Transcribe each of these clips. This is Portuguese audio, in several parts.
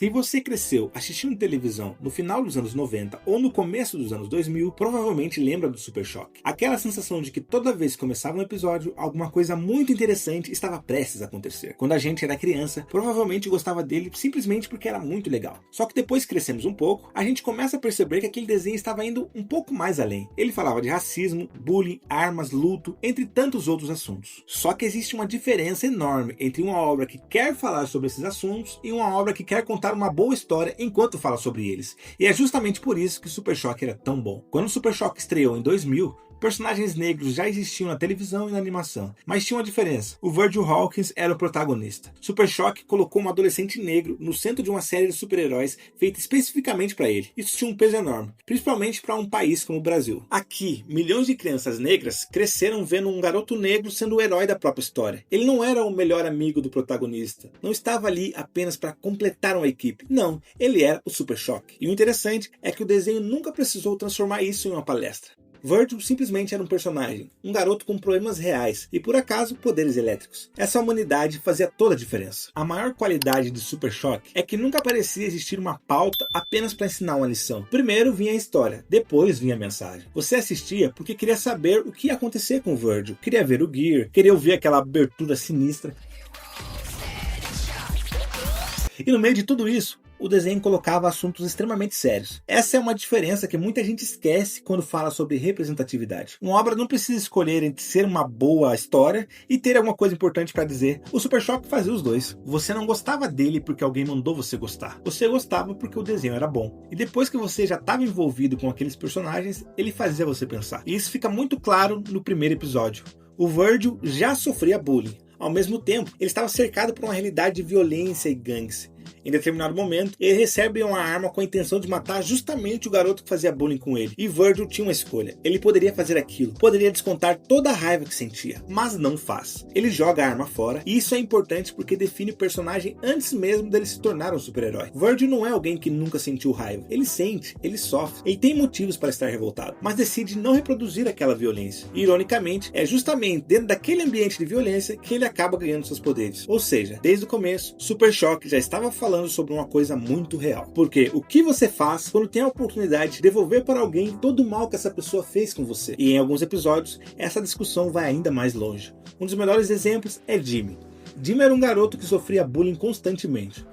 Se você cresceu assistindo televisão no final dos anos 90 ou no começo dos anos 2000, provavelmente lembra do Super Choque. Aquela sensação de que toda vez que começava um episódio, alguma coisa muito interessante estava prestes a acontecer. Quando a gente era criança, provavelmente gostava dele simplesmente porque era muito legal. Só que depois que crescemos um pouco, a gente começa a perceber que aquele desenho estava indo um pouco mais além. Ele falava de racismo, bullying, armas, luto, entre tantos outros assuntos. Só que existe uma diferença enorme entre uma obra que quer falar sobre esses assuntos e uma obra que quer contar uma boa história enquanto fala sobre eles. E é justamente por isso que Super Choque era tão bom. Quando Super Choque estreou em 2000, personagens negros já existiam na televisão e na animação, mas tinha uma diferença. O Virgil Hawkins era o protagonista. Super Choque colocou um adolescente negro no centro de uma série de super-heróis feita especificamente para ele. Isso tinha um peso enorme, principalmente para um país como o Brasil. Aqui, milhões de crianças negras cresceram vendo um garoto negro sendo o herói da própria história. Ele não era o melhor amigo do protagonista, não estava ali apenas para completar uma equipe. Não, ele era o Super Choque. E o interessante é que o desenho nunca precisou transformar isso em uma palestra. Virgil simplesmente era um personagem, um garoto com problemas reais e, por acaso, poderes elétricos. Essa humanidade fazia toda a diferença. A maior qualidade de Super Choque é que nunca parecia existir uma pauta apenas para ensinar uma lição. Primeiro vinha a história, depois vinha a mensagem. Você assistia porque queria saber o que ia acontecer com o Virgil, queria ver o Gear, queria ouvir aquela abertura sinistra. E no meio de tudo isso, o desenho colocava assuntos extremamente sérios. Essa é uma diferença que muita gente esquece quando fala sobre representatividade. Uma obra não precisa escolher entre ser uma boa história e ter alguma coisa importante para dizer. O Super Choque fazia os dois. Você não gostava dele porque alguém mandou você gostar. Você gostava porque o desenho era bom. E depois que você já estava envolvido com aqueles personagens, ele fazia você pensar. E isso fica muito claro no primeiro episódio. O Virgil já sofria bullying. Ao mesmo tempo, ele estava cercado por uma realidade de violência e gangues. Em determinado momento, ele recebe uma arma com a intenção de matar justamente o garoto que fazia bullying com ele. E Virgil tinha uma escolha. Ele poderia fazer aquilo, poderia descontar toda a raiva que sentia, mas não faz. Ele joga a arma fora, e isso é importante porque define o personagem antes mesmo dele se tornar um super-herói. Virgil não é alguém que nunca sentiu raiva. Ele sente, ele sofre, ele tem motivos para estar revoltado, mas decide não reproduzir aquela violência. E, ironicamente, é justamente dentro daquele ambiente de violência que ele acaba ganhando seus poderes. Ou seja, desde o começo, Super Choque já estava falando sobre uma coisa muito real. Porque o que você faz quando tem a oportunidade de devolver para alguém todo o mal que essa pessoa fez com você? E em alguns episódios, essa discussão vai ainda mais longe. Um dos melhores exemplos é Jimmy. Jimmy era um garoto que sofria bullying constantemente.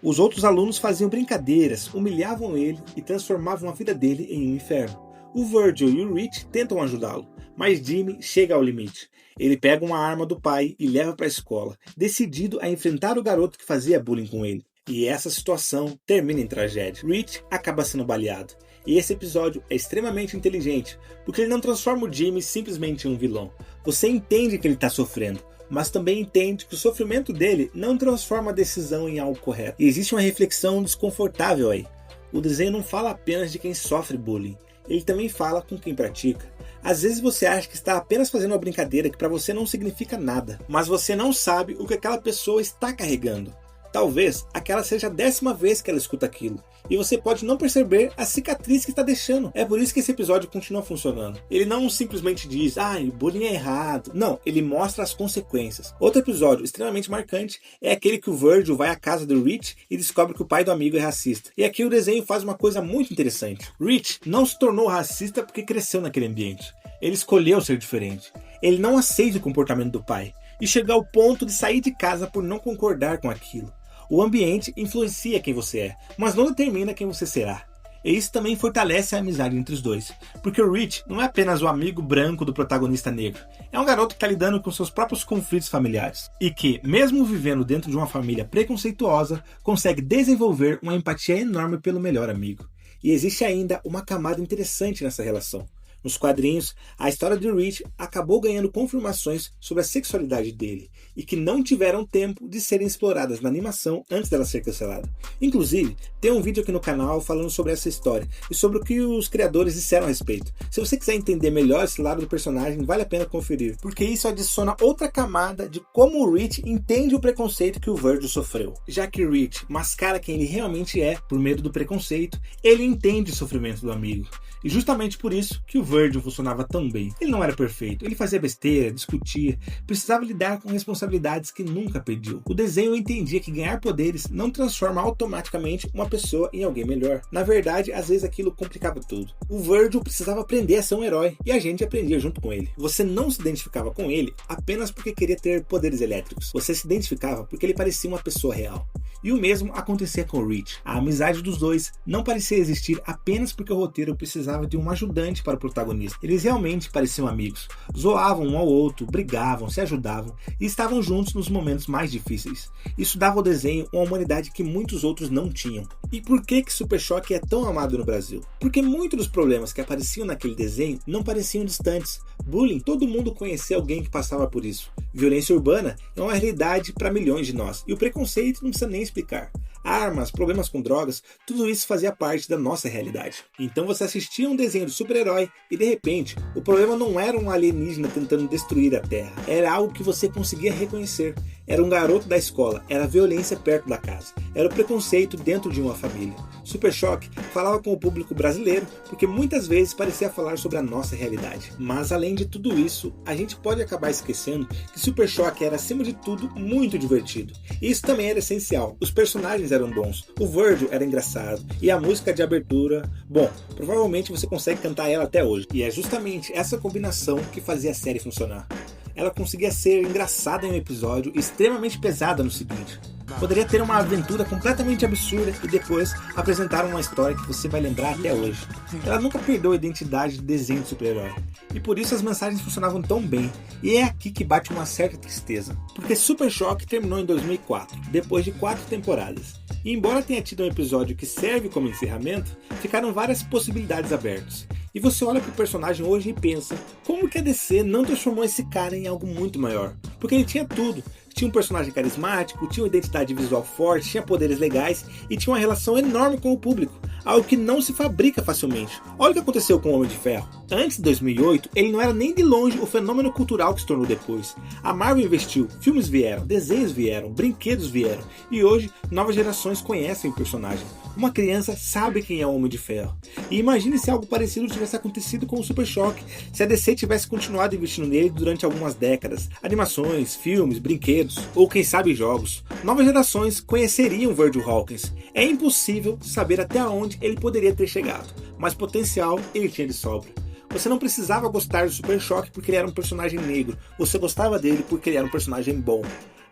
Os outros alunos faziam brincadeiras, humilhavam ele e transformavam a vida dele em um inferno. O Virgil e o Rich tentam ajudá-lo, mas Jimmy chega ao limite. Ele pega uma arma do pai e leva para a escola, decidido a enfrentar o garoto que fazia bullying com ele. E essa situação termina em tragédia. Rich acaba sendo baleado. E esse episódio é extremamente inteligente, porque ele não transforma o Jimmy simplesmente em um vilão. Você entende que ele está sofrendo, mas também entende que o sofrimento dele não transforma a decisão em algo correto. E existe uma reflexão desconfortável aí. O desenho não fala apenas de quem sofre bullying, ele também fala com quem pratica. Às vezes você acha que está apenas fazendo uma brincadeira que para você não significa nada, mas você não sabe o que aquela pessoa está carregando. Talvez aquela seja a 10ª vez que ela escuta aquilo. E você pode não perceber a cicatriz que está deixando. É por isso que esse episódio continua funcionando. Ele não simplesmente diz, o bullying é errado. Não, ele mostra as consequências. Outro episódio extremamente marcante é aquele que o Virgil vai à casa do Rich e descobre que o pai do amigo é racista. E aqui o desenho faz uma coisa muito interessante. Rich não se tornou racista porque cresceu naquele ambiente. Ele escolheu ser diferente. Ele não aceita o comportamento do pai. E chega ao ponto de sair de casa por não concordar com aquilo. O ambiente influencia quem você é, mas não determina quem você será. E isso também fortalece a amizade entre os dois, porque o Rich não é apenas o amigo branco do protagonista negro, é um garoto que está lidando com seus próprios conflitos familiares, e que, mesmo vivendo dentro de uma família preconceituosa, consegue desenvolver uma empatia enorme pelo melhor amigo. E existe ainda uma camada interessante nessa relação. Nos quadrinhos, a história de Rich acabou ganhando confirmações sobre a sexualidade dele e que não tiveram tempo de serem exploradas na animação antes dela ser cancelada. Inclusive, tem um vídeo aqui no canal falando sobre essa história e sobre o que os criadores disseram a respeito. Se você quiser entender melhor esse lado do personagem, vale a pena conferir, porque isso adiciona outra camada de como o Rich entende o preconceito que o Virgil sofreu. Já que Rich mascara quem ele realmente é por medo do preconceito, ele entende o sofrimento do amigo. E justamente por isso que o Virgil funcionava tão bem. Ele não era perfeito, ele fazia besteira, discutia, precisava lidar com responsabilidades que nunca pediu. O desenho entendia que ganhar poderes não transforma automaticamente uma pessoa em alguém melhor. Na verdade, às vezes aquilo complicava tudo. O Virgil precisava aprender a ser um herói, e a gente aprendia junto com ele. Você não se identificava com ele apenas porque queria ter poderes elétricos. Você se identificava porque ele parecia uma pessoa real. E o mesmo acontecia com o Reach. A amizade dos dois não parecia existir apenas porque o roteiro precisava de um ajudante para o protagonista. Eles realmente pareciam amigos. Zoavam um ao outro, brigavam, se ajudavam e estavam juntos nos momentos mais difíceis. Isso dava ao desenho uma humanidade que muitos outros não tinham. E por que Super Choque é tão amado no Brasil? Porque muitos dos problemas que apareciam naquele desenho não pareciam distantes. Bullying, todo mundo conhecia alguém que passava por isso. Violência urbana é uma realidade para milhões de nós. E o preconceito não precisa nem explicar. Armas, problemas com drogas, tudo isso fazia parte da nossa realidade. Então você assistia um desenho de super-herói e de repente o problema não era um alienígena tentando destruir a Terra. Era algo que você conseguia reconhecer. Era um garoto da escola, era a violência perto da casa, era o preconceito dentro de uma família. Super Choque falava com o público brasileiro porque muitas vezes parecia falar sobre a nossa realidade. Mas além de tudo isso, a gente pode acabar esquecendo que Super Choque era acima de tudo muito divertido. E isso também era essencial. Os personagens eram bons, o Virgil era engraçado e a música de abertura, bom, provavelmente você consegue cantar ela até hoje. E é justamente essa combinação que fazia a série funcionar. Ela conseguia ser engraçada em um episódio e extremamente pesada no seguinte. Poderia ter uma aventura completamente absurda e depois apresentar uma história que você vai lembrar até hoje. Ela nunca perdeu a identidade de desenho de super-herói. E por isso as mensagens funcionavam tão bem. E é aqui que bate uma certa tristeza. Porque Super Choque terminou em 2004, depois de 4 temporadas. E embora tenha tido um episódio que serve como encerramento, ficaram várias possibilidades abertas. E você olha pro personagem hoje e pensa, como que a DC não transformou esse cara em algo muito maior? Porque ele tinha tudo. Tinha um personagem carismático, tinha uma identidade visual forte, tinha poderes legais e tinha uma relação enorme com o público. Algo que não se fabrica facilmente. Olha o que aconteceu com o Homem de Ferro. Antes de 2008, ele não era nem de longe o fenômeno cultural que se tornou depois. A Marvel investiu, filmes vieram, desenhos vieram, brinquedos vieram. E hoje, novas gerações conhecem o personagem. Uma criança sabe quem é o Homem de Ferro. E imagine se algo parecido tivesse acontecido com o Super Choque, se a DC tivesse continuado investindo nele durante algumas décadas. Animações, filmes, brinquedos, ou quem sabe jogos. Novas gerações conheceriam Virgil Hawkins. É impossível saber até onde ele poderia ter chegado, mas potencial ele tinha de sobra. Você não precisava gostar do Super Choque porque ele era um personagem negro, você gostava dele porque ele era um personagem bom.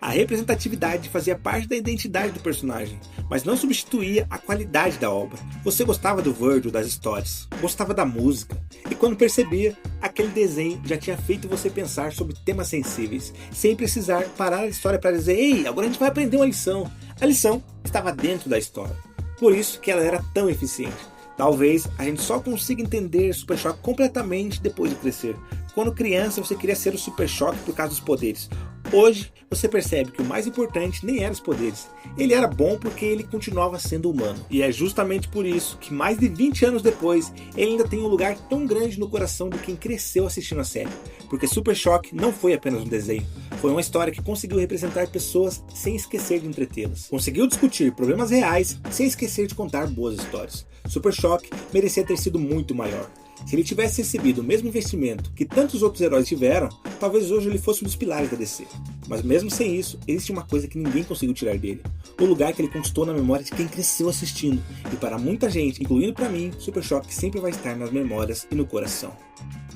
A representatividade fazia parte da identidade do personagem, mas não substituía a qualidade da obra. Você gostava do Virgil, das histórias, gostava da música, e quando percebia, aquele desenho já tinha feito você pensar sobre temas sensíveis, sem precisar parar a história para dizer, ei, agora a gente vai aprender uma lição. A lição estava dentro da história. Por isso que ela era tão eficiente. Talvez a gente só consiga entender Super Choque completamente depois de crescer. Quando criança você queria ser o Super Choque por causa dos poderes. Hoje você percebe que o mais importante nem eram os poderes. Ele era bom porque ele continuava sendo humano. E é justamente por isso que mais de 20 anos depois ele ainda tem um lugar tão grande no coração de quem cresceu assistindo a série. Porque Super Choque não foi apenas um desenho. Foi uma história que conseguiu representar pessoas sem esquecer de entretê-las. Conseguiu discutir problemas reais sem esquecer de contar boas histórias. Super Choque merecia ter sido muito maior. Se ele tivesse recebido o mesmo investimento que tantos outros heróis tiveram, talvez hoje ele fosse um dos pilares da DC. Mas mesmo sem isso, existe uma coisa que ninguém conseguiu tirar dele. O lugar que ele conquistou na memória de quem cresceu assistindo. E para muita gente, incluindo para mim, Super Choque sempre vai estar nas memórias e no coração.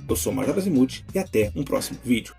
Eu sou Marcelo Azimuth e até um próximo vídeo.